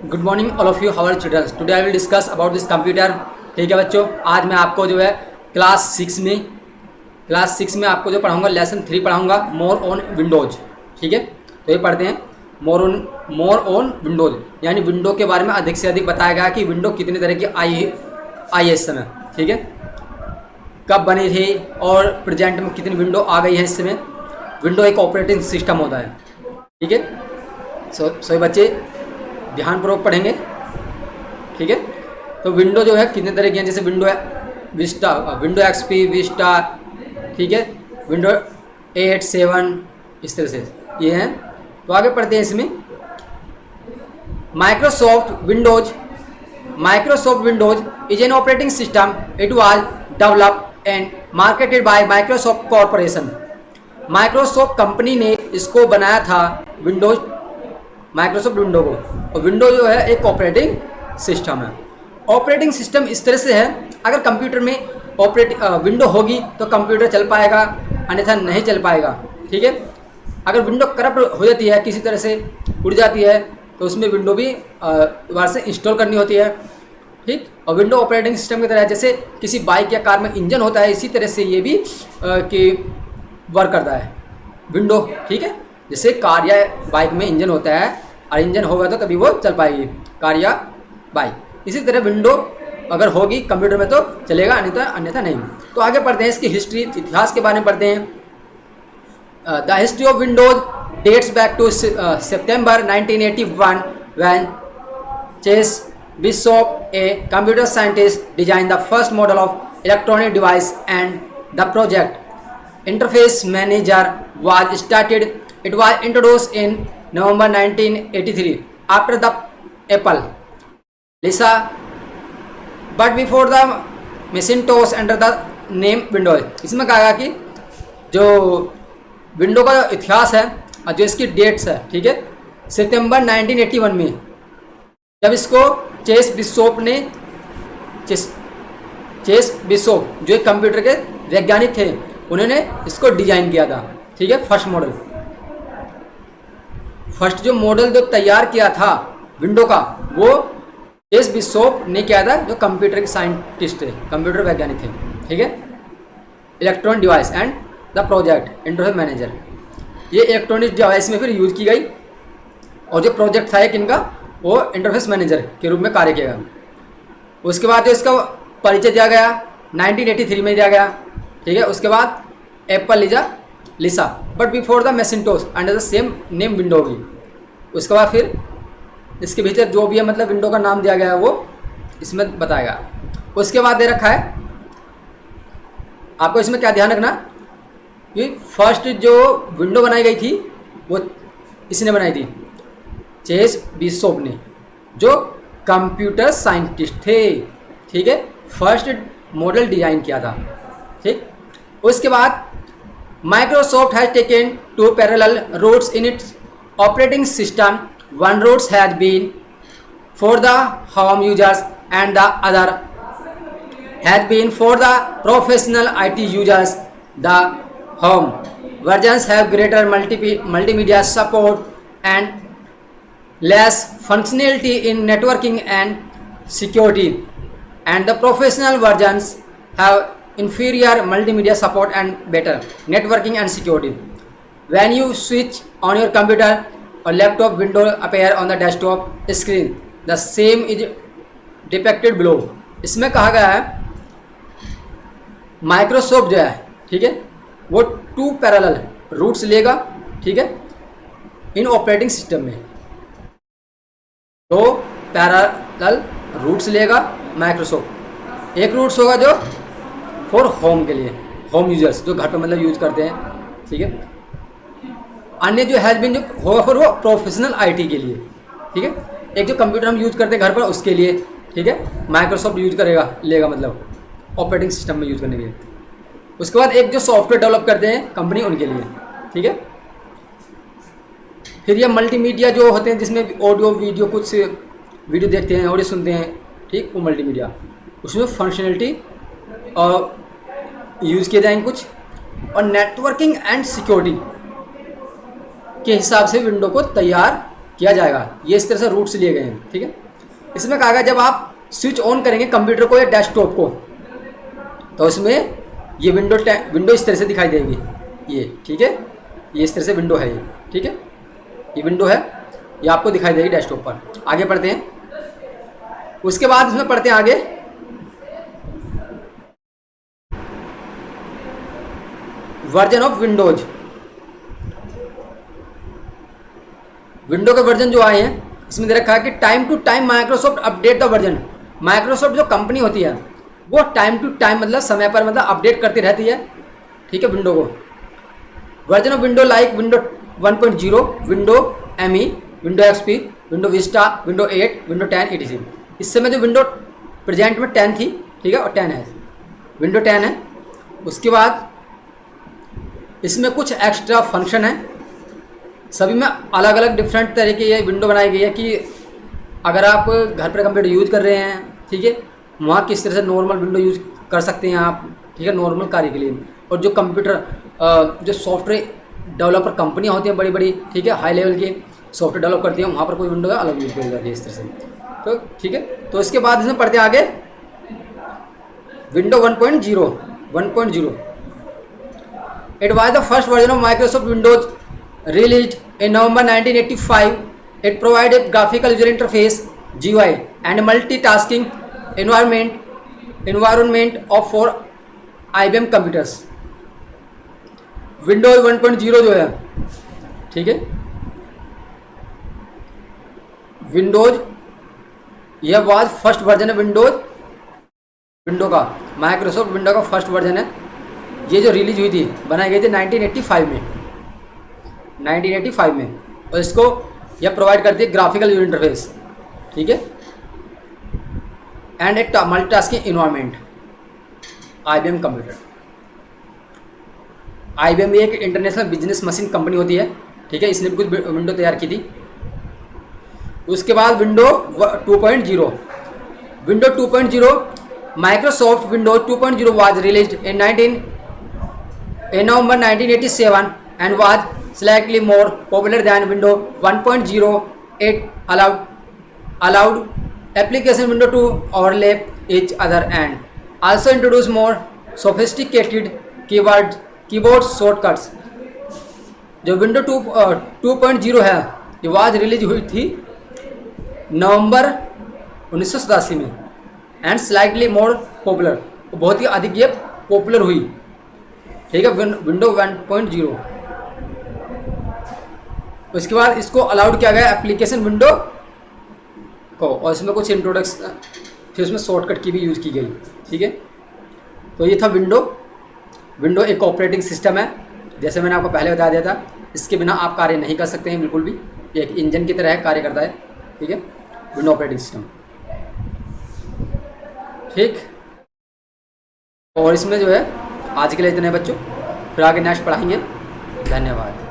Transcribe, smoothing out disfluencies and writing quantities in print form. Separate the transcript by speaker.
Speaker 1: Good morning all of you how are children. Today I will discuss about this computer. ठीक है बच्चों, आज मैं आपको जो है क्लास सिक्स में आपको जो पढ़ाऊंगा लेसन 3 पढ़ाऊंगा, मोर ऑन विंडोज। ठीक है, तो ये पढ़ते हैं मोर ऑन विंडोज, यानी विंडो के बारे में अधिक से अधिक बताया गया कि विंडो कितने तरह की आई है इस समय। ठीक है, कब बनी थी और प्रेजेंट में कितनी विंडो आ गई है इस समय। विंडो एक ऑपरेटिंग सिस्टम होता है। ठीक है, सभी बच्चे ध्यानपूर्वक पढ़ेंगे। ठीक है, तो विंडो जो है कितने तरह की हैं, जैसे window Vista, window XP, Vista, ठीक है, विंडो 8, 7, इस तरह से ये हैं। तो आगे पढ़ते हैं इसमें। Microsoft Windows is an operating system. It was developed and marketed bye Microsoft corporation. Microsoft company ने इसको बनाया था विंडोज, माइक्रोसॉफ्ट विंडो को। और विंडो जो है एक ऑपरेटिंग सिस्टम है। ऑपरेटिंग सिस्टम इस तरह से है, अगर कंप्यूटर में विंडो होगी तो कंप्यूटर चल पाएगा, अन्यथा नहीं चल पाएगा। ठीक है, अगर विंडो करप्ट हो जाती है, किसी तरह से उड़ जाती है, तो उसमें विंडो भी दोबारा से इंस्टॉल करनी होती है। ठीक, और विंडो ऑपरेटिंग सिस्टम की तरह है, जैसे किसी बाइक या कार में इंजन होता है, इसी तरह से ये भी कि वर्क करता है विंडो। ठीक है, जैसे कार या बाइक में इंजन होता है और इंजन होगा तो तभी वो चल पाएगी कार या बाइक। इसी तरह विंडो अगर होगी कंप्यूटर में तो चलेगा, अन्यथा नहीं। तो आगे पढ़ते हैं इसकी हिस्ट्री, इतिहास के बारे में पढ़ते हैं। The history of Windows dates back to सितंबर 1981 when Chase Bishop, a computer scientist, design the first model of electronic device and the project interface manager was started. It was introduced in November 1983 after the Apple Lisa, but before the Macintosh under the name Windows. इसमें कहा गया कि जो window का इतिहास है और जो इसकी डेट्स है, ठीक है, सितंबर 1981 में जब इसको चेस बिशोप जो एक कंप्यूटर के वैज्ञानिक थे, उन्होंने इसको डिजाइन किया था। ठीक है, फर्स्ट जो मॉडल जो तैयार किया था विंडो का, वो चेस बिशोप ने किया था, जो कंप्यूटर के साइंटिस्ट थे, कंप्यूटर वैज्ञानिक थे। ठीक है, electronic device and the project interface manager, ये इलेक्ट्रॉनिक डिवाइस में फिर यूज की गई, और जो प्रोजेक्ट था एक इनका, वो इंटरफेस मैनेजर के रूप में कार्य किया गया। उसके बाद जो इसका परिचय दिया गया 1983 में दिया गया। ठीक है, उसके बाद Apple Lisa, but before the Macintosh under the same name window होगी। उसके बाद फिर इसके भीतर जो भी है, मतलब विंडो का नाम दिया गया है, वो इसमें बताएगा। उसके बाद दे रखा है आपको, इसमें क्या ध्यान रखना कि फर्स्ट जो विंडो बनाई गई थी वो इसने बनाई थी, चेस बिशोप ने, जो कंप्यूटर साइंटिस्ट थे। ठीक है, फर्स्ट मॉडल डिजाइन किया था। ठीक, उसके बाद Microsoft has taken 2 parallel routes in its operating system. One route has been for the home users and the other has been for the professional IT users. The home versions have greater multimedia support and less functionality in networking and security, and the professional versions have inferior multimedia support and better networking and security. When you switch on your computer or laptop, window appear on the desktop screen. The same is depicted below. इसमें कहा गया है Microsoft जो है, ठीक है, वो 2 parallel roots लेगा। ठीक है, इन ऑपरेटिंग सिस्टम में 2 पैरेलल रूट्स लेगा माइक्रोसॉफ्ट। एक रूट्स होगा जो फॉर होम के लिए, होम यूजर्स जो घर पे मतलब यूज करते हैं। ठीक है, अन्य जो हैज बीन जो होगा फिर वो प्रोफेशनल आईटी के लिए। ठीक है, एक जो कंप्यूटर हम यूज करते हैं घर पर, उसके लिए। ठीक है, माइक्रोसॉफ्ट यूज लेगा मतलब ऑपरेटिंग सिस्टम में यूज करने के लिए। उसके बाद एक जो सॉफ्टवेयर डेवलप करते हैं कंपनी, उनके लिए। ठीक है, फिर ये मल्टीमीडिया जो होते हैं, जिसमें ऑडियो वीडियो, कुछ वीडियो देखते हैं, ऑडियो सुनते हैं, ठीक, वो मल्टीमीडिया, उसमें फंक्शनलिटी और यूज़ किए जाएंगे कुछ। और नेटवर्किंग एंड सिक्योरिटी के हिसाब से विंडो को तैयार किया जाएगा। ये इस तरह से रूट्स लिए गए हैं, ठीक है। इसमें कहा गया जब आप स्विच ऑन करेंगे कंप्यूटर को या डेस्कटॉप को, तो इसमें ये विंडो इस तरह से दिखाई देगी, ये, ठीक है। ये इस तरह से विंडो है, ये, ठीक है। ये विंडो है, ये आपको दिखाई देगी डेस्कटॉप पर। आगे पढ़ते हैं। उसके बाद इसमें पढ़ते हैं आगे, वर्जन ऑफ विंडोज। विंडो के वर्जन जो आए हैं इसमें दे रखा है कि time to time Microsoft update the version. Microsoft जो कंपनी होती है वो टाइम टू टाइम मतलब समय पर मतलब अपडेट करती रहती है, ठीक है, विंडो को। Version of window like window 1.0, window ME, window XP, window Vista, window 8, window 10 etc। इस समय जो विंडो प्रेजेंट में 10 थी, ठीक है, और 10 है, विंडो 10 है। उसके बाद इसमें कुछ एक्स्ट्रा फंक्शन है, सभी में अलग अलग डिफरेंट तरह की ये विंडो बनाई गई है कि अगर आप घर पर कंप्यूटर यूज़ कर रहे हैं, ठीक है, वहाँ किस तरह से नॉर्मल विंडो यूज़ कर सकते हैं आप, ठीक है, नॉर्मल कार्य के लिए। और जो कंप्यूटर जो सॉफ्टवेयर डेवलपर कंपनियाँ होती हैं बड़ी बड़ी, ठीक है, हाई लेवल की सॉफ्टवेयर डेवलप करती हैं, वहाँ पर कोई विंडो अलग यूज़ करी जाती है इस तरह से, तो ठीक है। तो इसके बाद इसमें पढ़ते हैं आगे window 1.0। It was the first version of Microsoft Windows released in November 1985. It provided a graphical user interface (GUI) and multitasking environment for IBM computers. Windows 1.0 जो है, ठीक है, विंडोज यह वाज फर्स्ट वर्जन है विंडो का, Microsoft window का first version है। ये जो रिलीज हुई थी, बनाई गई थी 1985 में, और इसको यह प्रोवाइड करती है ग्राफिकल यूजर इंटरफेस, ठीक है, एंड एक multitasking environment IBM computer. IBM एक इंटरनेशनल बिजनेस मशीन कंपनी होती है, ठीक है, इसने भी कुछ विंडो तैयार की थी। उसके बाद window 2.0। Window 2.0 Microsoft Windows 2.0 was released in November 1987 and was slightly more popular than Windows 1.0. It allowed application window to overlap each other and also introduced more sophisticated keyboard shortcuts. जो window 2.0 है ये was release हुई थी नवंबर 1987 में, and slightly more popular, बहुत ही अधिक ये popular हुई, ठीक है, विंडो 1.0। उसके बाद इसको अलाउड किया गया एप्लीकेशन विंडो को, और इसमें कुछ इंट्रोडक्शन, फिर उसमें शॉर्टकट की भी यूज़ की गई, ठीक है। तो ये था विंडो एक ऑपरेटिंग सिस्टम है, जैसे मैंने आपको पहले बता दिया था। इसके बिना आप कार्य नहीं कर सकते हैं बिल्कुल भी, ये एक इंजन की तरह कार्य करता है, ठीक है, विंडो ऑपरेटिंग सिस्टम, ठीक। और इसमें जो है आज के लिए इतने बच्चों, फिर आगे नेक्स्ट पढ़ाएंगे। धन्यवाद।